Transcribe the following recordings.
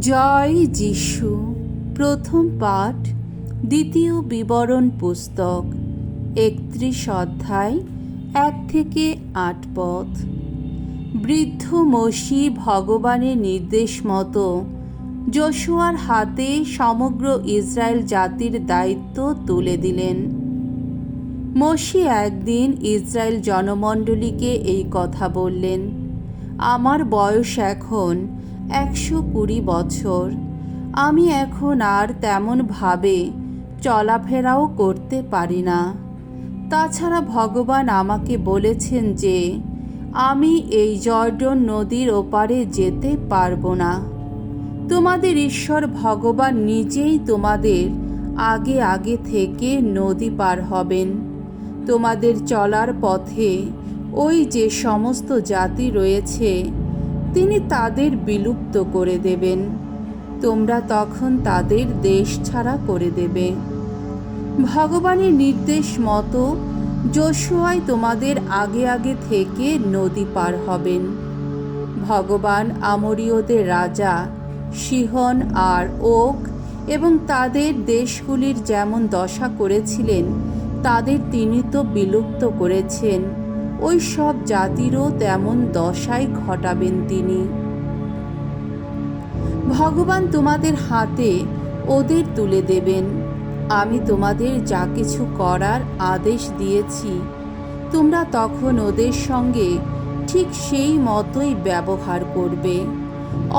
জয় যিশু। প্রথম পাঠ, দ্বিতীয় বিবরণ পুস্তক, 31 অধ্যায়, 1 থেকে 8 পদ। বৃদ্ধ মোশি ভগবানের নির্দেশ মতো যোশুয়ার হাতে সমগ্র ইসরায়েল জাতির দায়িত্ব তুলে দিলেন। মোশি একদিন ইসরায়েল জনমণ্ডলীকে এই কথা বললেন, আমার বয়স এখন 120 বছর। আমি এখন আর তেমনভাবে চলাফেরাও করতে পারি না। তাছাড়া ভগবান আমাকে বলেছেন যে আমি এই জর্ডন নদীর ওপারে যেতে পারবো না। তোমাদের ঈশ্বর ভগবান নিজেই তোমাদের আগে আগে থেকে নদী পার হবেন। তোমাদের চলার পথে ওই যে সমস্ত জাতি রয়েছে তিনি তাদের বিলুপ্ত করে দেবেন। তোমরা তখন তাদের দেশ ছাড়া করে দেবে। ভগবানের নির্দেশ মতো যোশুয়াই তোমাদের আগে আগে থেকে নদী পার হবেন। ভগবান আমোরীয়দের রাজা সিহন আর ওক এবং তাদের দেশগুলির যেমন দশা করেছিলেন তাদের তিনি তো বিলুপ্ত করেছেন, ওই সব জাতিরও তেমন দশাই ঘটাবেন তিনি। ভগবান তোমাদের হাতে ওদের তুলে দেবেন। আমি তোমাদের যা কিছু করার আদেশ দিয়েছি তোমরা তখন ওদের সঙ্গে ঠিক সেই মতোই ব্যবহার করবে।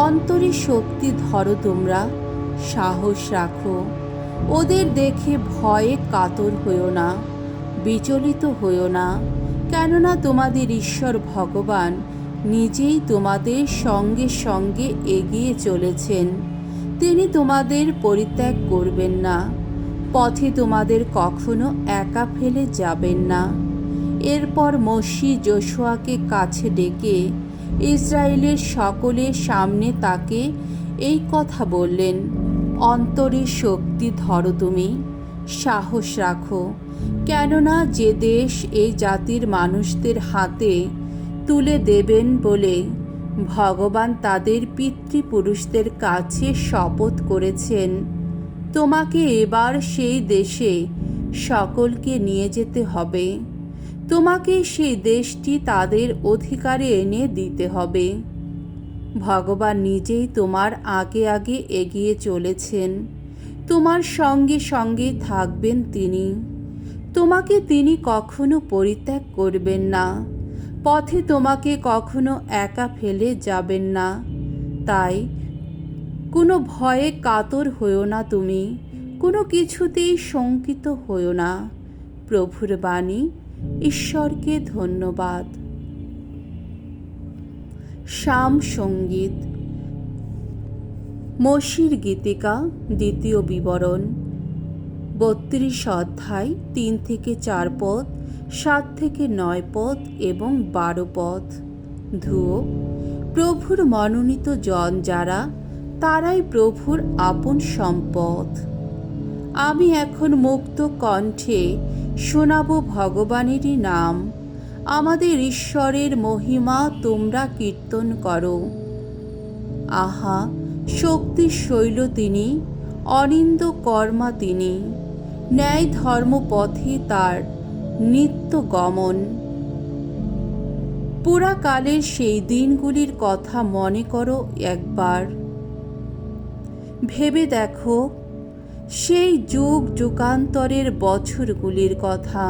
অন্তরে শক্তি ধরো, তোমরা সাহস রাখো। ওদের দেখে ভয়ে কাতর হইও না, বিচলিত হইও না, কেননা তোমাদের ঈশ্বর ভগবান নিজেই তোমাদের সঙ্গে সঙ্গে এগিয়ে চলেছেন। তিনি তোমাদের পরিত্যাগ করবেন না, পথে তোমাদের কখনো একা ফেলে যাবেন না। এরপর মোশি যোশুয়াকে কাছে ডেকে ইসরায়েলের সকলের সামনে তাকে এই কথা বললেন, অন্তরে শক্তি ধরো, তুমি সাহস রাখো, কেননা যে দেশ এই জাতির মানুষদের হাতে তুলে দেবেন বলে ভগবান তাদের পিতৃপুরুষদের কাছে শপথ করেছেন, তোমাকে এবার সেই দেশে সকলকে নিয়ে যেতে হবে। তোমাকে সেই দেশটি তাদের অধিকারে এনে দিতে হবে। ভগবান নিজেই তোমার আগে আগে এগিয়ে চলেছেন, তোমার সঙ্গে সঙ্গে থাকবেন তিনি। তোমাকে তিনি কখনো পরিত্যাগ করবেন না, পথে তোমাকে কখনো একা ফেলে যাবেন না। তাই কোনো ভয়ে কাতর হইও না, তুমি কোনো কিছুতেই শঙ্কিত হইও না। প্রভুর বাণী। ঈশ্বরকে ধন্যবাদ। শাম সঙ্গীত। মোশির গীতিকা, দ্বিতীয় বিবরণ, 32 অধ্যায়, 3 থেকে 4 পদ, 7 থেকে 9 পদ এবং 12 পদ। ধুয়ো। প্রভুর মনোনীত জন যারা, তারাই প্রভুর আপন সম্পদ। আমি এখন মুক্ত কণ্ঠে শোনাব ভগবানেরই নাম। আমাদের ঈশ্বরের মহিমা তোমরা কীর্তন করো। আহা, শক্তি শৈল তিনি, অনিন্দ কর্মা তিনি, ন্যায় ধর্ম পথে তার নিত্য গমন। পুরাকালের সেই দিনগুলির কথা মনে করো একবার, ভেবে দেখো সেই যুগ যুগান্তরের বছরগুলির কথা।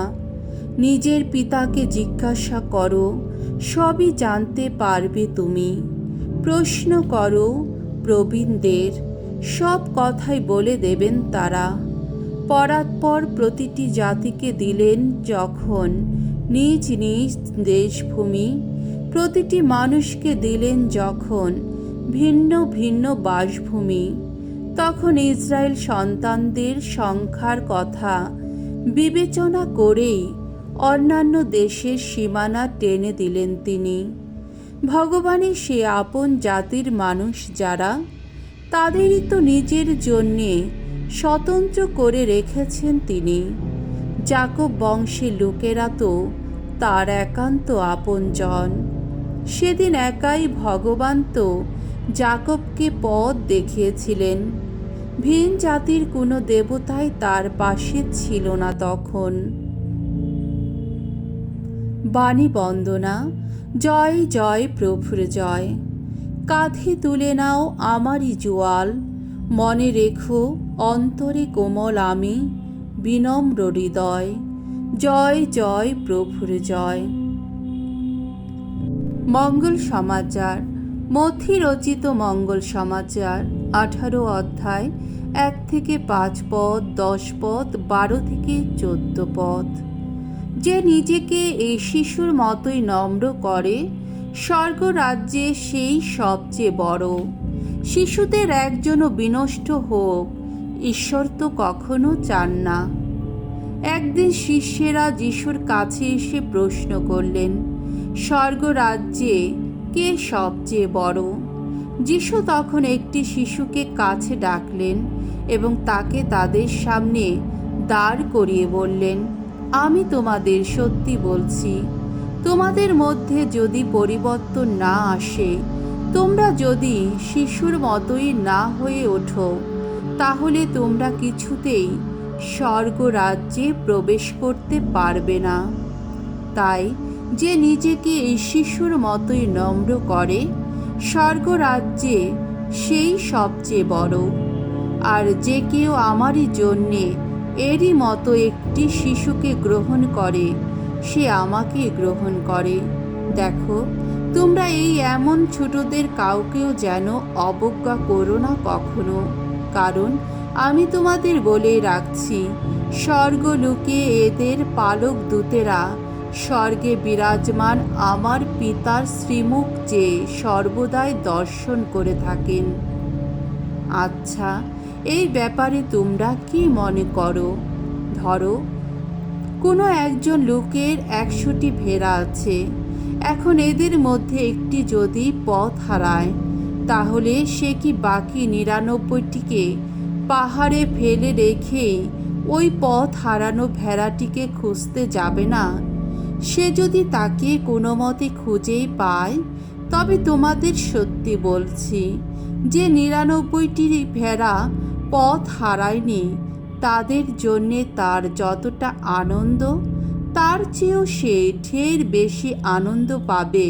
নিজের পিতাকে জিজ্ঞাসা করো, সবই জানতে পারবে তুমি। প্রশ্ন করো প্রবীণদের, সব কথাই বলে দেবেন তারা। পরাৎপর প্রতিটি জাতিকে দিলেন যখন নিজ নিজ দেশভূমি, প্রতিটি মানুষকে দিলেন যখন ভিন্ন ভিন্ন বাসভূমি, তখন ইসরায়েল সন্তানদের সংখ্যার কথা বিবেচনা করেই অন্যান্য দেশের সীমানা টেনে দিলেন তিনি। ভগবানের সে আপন জাতির মানুষ যারা, তাদেরই তো নিজের জন্যে স্বতন্ত্র করে রেখেছেন তিনি। যাকব বংশের লোকেরা তো তার একান্ত আপনজন। সেদিন একাই ভগবান তো যাকবকে পথ দেখিয়েছিলেন। ভিন জাতির কোনো দেবতাই তার পাশে ছিল না তখন। বাণী বন্দনা। জয় জয় প্রভুর জয়। কাঁধে তুলে নাও আমারই জোয়াল, মনে রেখো অন্তরে কোমল আমি, বিনম্র হৃদয়। জয় জয় প্রভুর জয়। মঙ্গল সমাচার। মথি রচিত মঙ্গল সমাচার 18 অধ্যায় 1 থেকে 5 পদ, 10 পদ, 12 থেকে 14 পদ। যে নিজেকে এই শিশুর মতোই নম্র করে, স্বর্গরাজ্যে সেই সবচেয়ে বড়। শিশুদের একজনও বিনষ্ট হোক, ঈশ্বর তো কখনো চান না। একদিন শিষ্যেরা যিশুর কাছে এসে প্রশ্ন করলেন, স্বর্গরাজ্যে কে সবচেয়ে বড়? যিশু তখন একটি শিশুকে কাছে ডাকলেন এবং তাকে তাদের সামনে দাঁড় করিয়ে বললেন, আমি তোমাদের সত্যি বলছি, তোমাদের মধ্যে যদি পরিবর্তন না আসে, তোমরা যদি শিশুর মতোই না হয়ে ওঠো, তাহলে তোমরা কিছুতেই স্বর্গরাজ্যে প্রবেশ করতে পারবে না। তাই যে নিজেকে এই শিশুর মতোই নম্র করে, স্বর্গরাজ্যে সেই সবচেয়ে বড়। আর যে কেউ আমারই জন্যে এরই মতো একটি শিশুকে গ্রহণ করে, সে আমাকে গ্রহণ করে। দেখো, তোমরা এই এমন ছোটদের কাউকেও যেন অবজ্ঞা করো না কখনো, কারণ আমি তোমাদের বলে রাখছি, স্বর্গলোকে এদের পালক দূতেরা স্বর্গে বিরাজমান আমার পিতার শ্রীমুখ যে সর্বদাই দর্শন করে থাকেন। আচ্ছা, এই ব্যাপারে তোমরা কি মনে করো? ধরো, কোনো একজন লোকের 100টি ভেড়া আছে। এখন এদের মধ্যে একটি যদি পথ হারায়, তাহলে সে কি বাকি 99টিকে পাহাড়ে ফেলে রেখে ওই পথ হারানো ভেড়াটিকে খুঁজতে যাবে না? সে যদি তাকে কোনো মতে খুঁজেই পায়, তবে তোমাদের সত্যি বলছি যে 99টি ভেড়া পথ হারায়নি, তাদের জন্যে তার যতটা আনন্দ, তার চেয়েও সে ঢের বেশি আনন্দ পাবে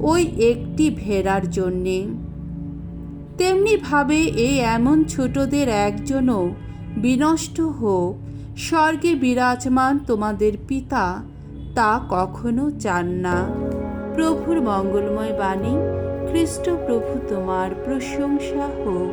ওই একটি ভেড়ার জন্যে। তেমনিভাবে এই এমন ছোটদের একজনও বিনষ্ট হোক, স্বর্গে বিরাজমান তোমাদের পিতা তা কখনো চান না। প্রভুর মঙ্গলময় বাণী। খ্রিস্ট প্রভু তোমার প্রশংসা হোক।